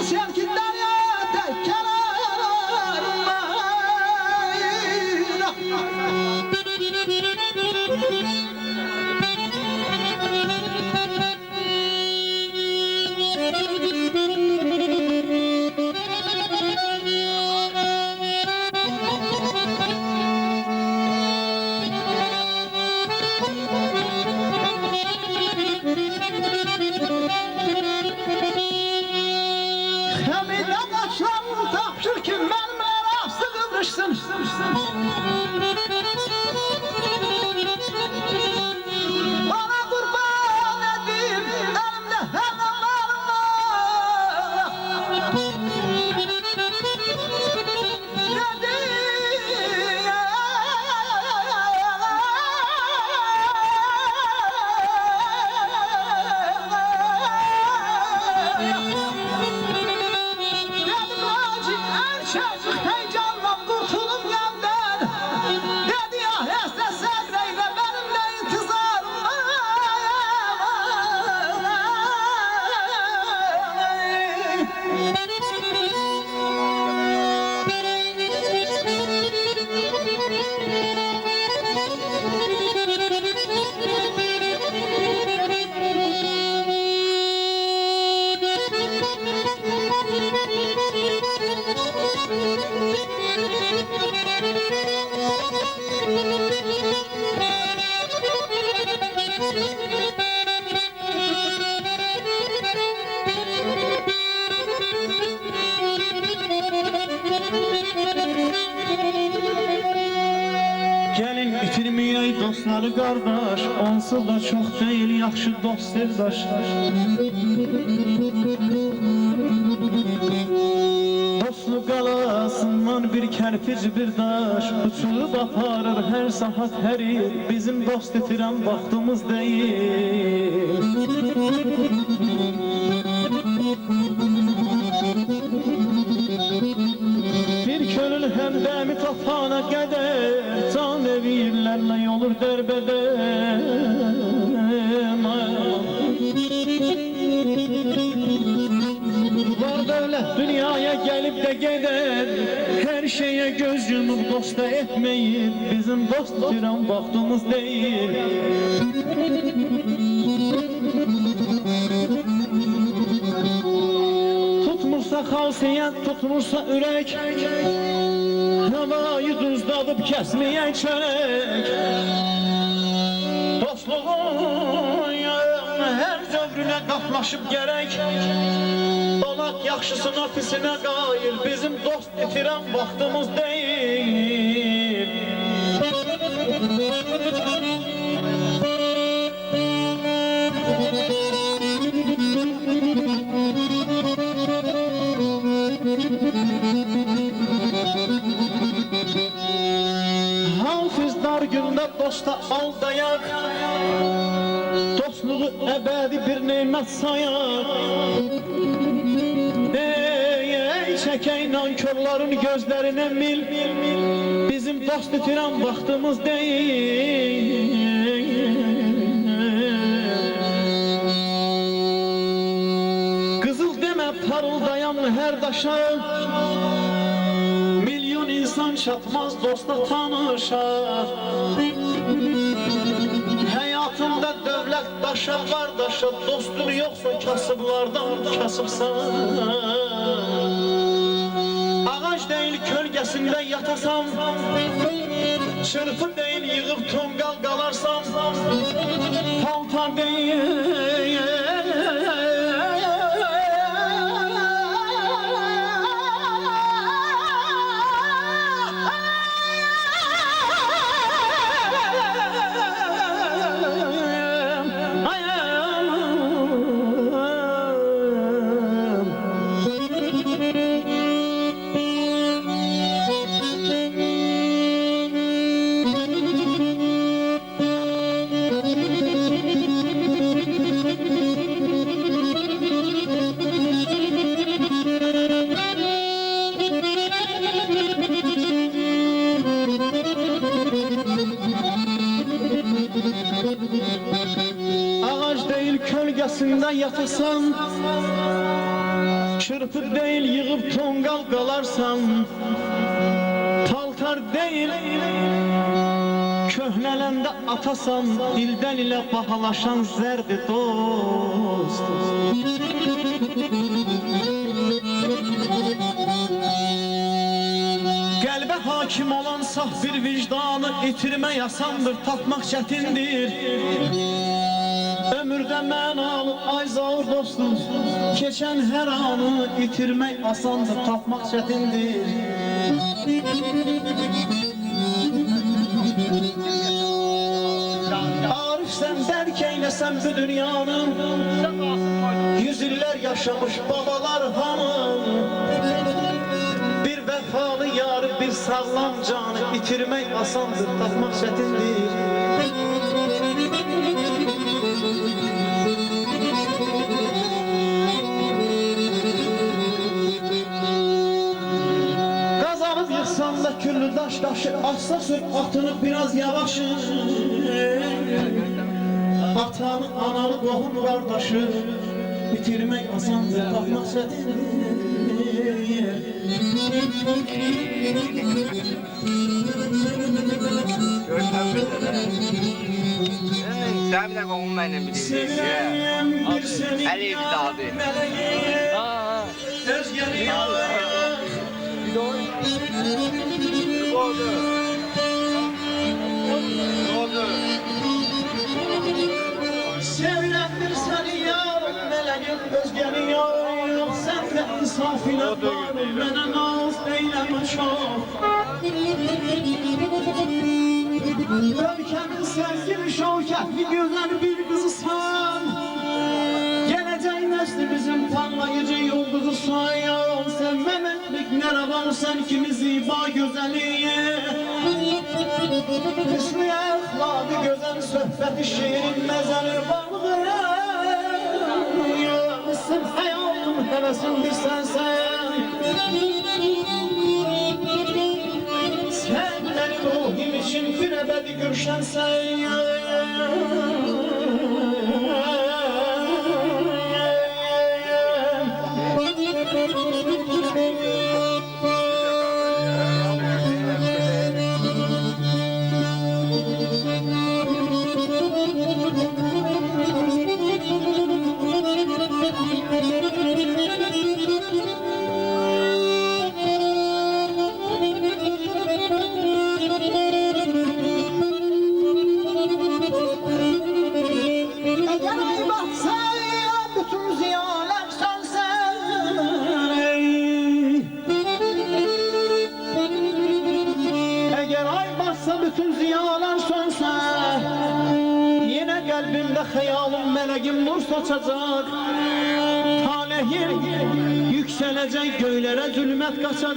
Sevgi deryada kenarında. Hemine kaşlarını tapşır ki benim arası kıvrışsın. Bana kurban edeyim elimde helallarına. Heyecanla kurtulum yandan. Dedi ya heste sabreyle benimle intizarım Gelin bitirmeyey dostları kardeş, onsuz da çok değil yaxşı dost sevdaş. Dostlu qalasından bir kərpic bir daş, uçulub aparır her saat her il, bizim dost itiren vaxtımız değil. Bir könül həmdəmi tapana qədər, can evirlərlə olur dərbədəm. Var dövlət dünyaya gelip de gider, her şeye göz yumup dosta etmeyin, bizim dost itiren vaxtımız değil. Tutmursa xalsiyyət, tutmursa ürək, havayı duzladıp kesmeyen çörek. Dostluğun her dövrüne qaplaşıb gerek, olaq yaxşısına pisine qayır, bizim dost itiren vaxtımız değil. Hafız dar günde dosta aldayak, dostluğu ebedi bir nimet sayar. Ey çekey nankörlerin gözlerine mil, bizim dost itiren vaxtımız değil. Kızıl deme parıldayan her daşa, milyon insan çatmaz dosta tanışar. Hayatında dövlət daşa qardaşa, dostun yoksa kasıblardan kasıbsan. Ağaç değil kölgesinde yatasan, çırpı değil yığıp tongal qalarsan, paltar değil Ağaç değil kölgesinde yatasan, Çırpı değil yığıp tongal qalarsan, paltar değil köhnələndə atasan, dildən ilə bahalaşan zərdi dost. Qəlbə hakim olan saf bir vicdanı itirmək asandır, tapmaq çətindir. Ömürdə mənalı ay zaur dostum, keçən hər anı itirmək asandır, tapmaq çətindir. Arif sən dərk eyləsən bu dünyanın, 100 illər yaşamış babalar hamı, bir vəfalı yarı, bir sağlam canı itirmək asandır, tapmaq çətindir. Qazanıb yıxsan da küllü daş daşı, atsa sür atını biraz yavaşı. Atanı, analı, qohum, qardaşı bitirmək asandır, tapmaq çətindir. Sen de qohum mənim Sevirəm bir seni Əliyev dadı. Özgəni yalvar. Sevirəm bir seni yarım mələgim, özgəni yarım. Sən də insafına varım, mənə naz eyləmə şah. Ölkəmin sevgili şavkətli gözəl bir qızısan, gələcək nəsli bizim parlayıcı yolduzusan. Sən məmətlik nərəvan, sən kimi ziba gözəliyə. Hüsnü əxladı gözəl söhbəti şiirin məzəli balığı. Sən həyatım həvəsin bir sənsən. Sen benim ruhim için bir ebedi gülşensen. Bütün ziyalar sönsə, yine kalbimde hayalım meleğim nur saçacak. Talihim yükselecek göylere, zulmet kaçacak.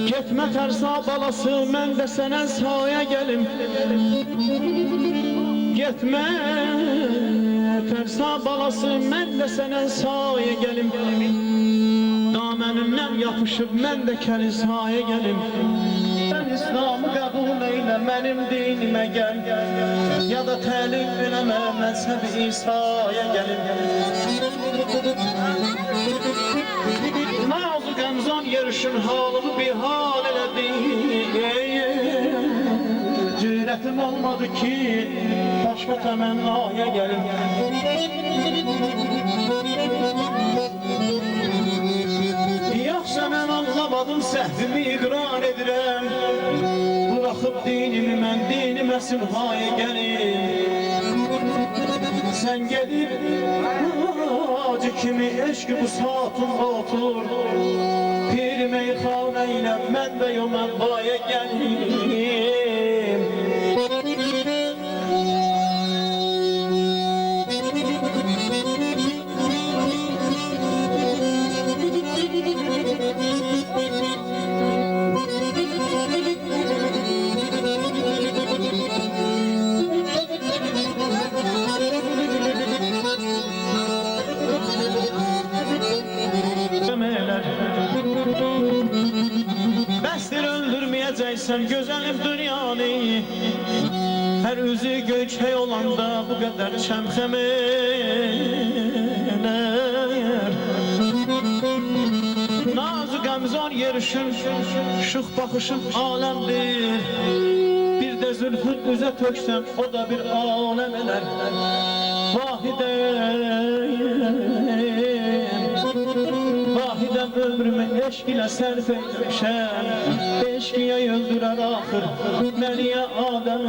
Getmə tərsa balası, mən də sənə sahaya gəlim. Getmə tərsa balası, mən də sənə sahaya gəlim. Damənimdən yapışıb mən də kəli sahaya gəlim. Sən İslamı qəbul eylə, mənim dinimə gəl. Ya da təlim eləmə, məzhəb-i İsa'ya gəlim. Nazı qəmzan yerişin halımı bir hal elədi. Cürətim olmadı ki başqa təmənnaya gəlim. Yaxşı mən anlamadım, səhvimi iqrar edirəm. Bıraxıb dinimi mən dinimə simhaya gəlim. Sən gedib acı kimi eşq bu saatında otur. Bir meyxanə ilə mən də yomənbaya gəlim. Bəsdir öldürməyəcəksən gözəlim dünyanı. Her üzü göçey olanda bu kadar çemxemeler. Nazı qəmzar yerişin, şıx baxışın aləmdir. Bir de zülfün üzə töksəm, o da bir aləm elər. Vahidem ömrümü eşk ile sərf eylemişəm. Eşkiye öldürər axır, məniyə adəm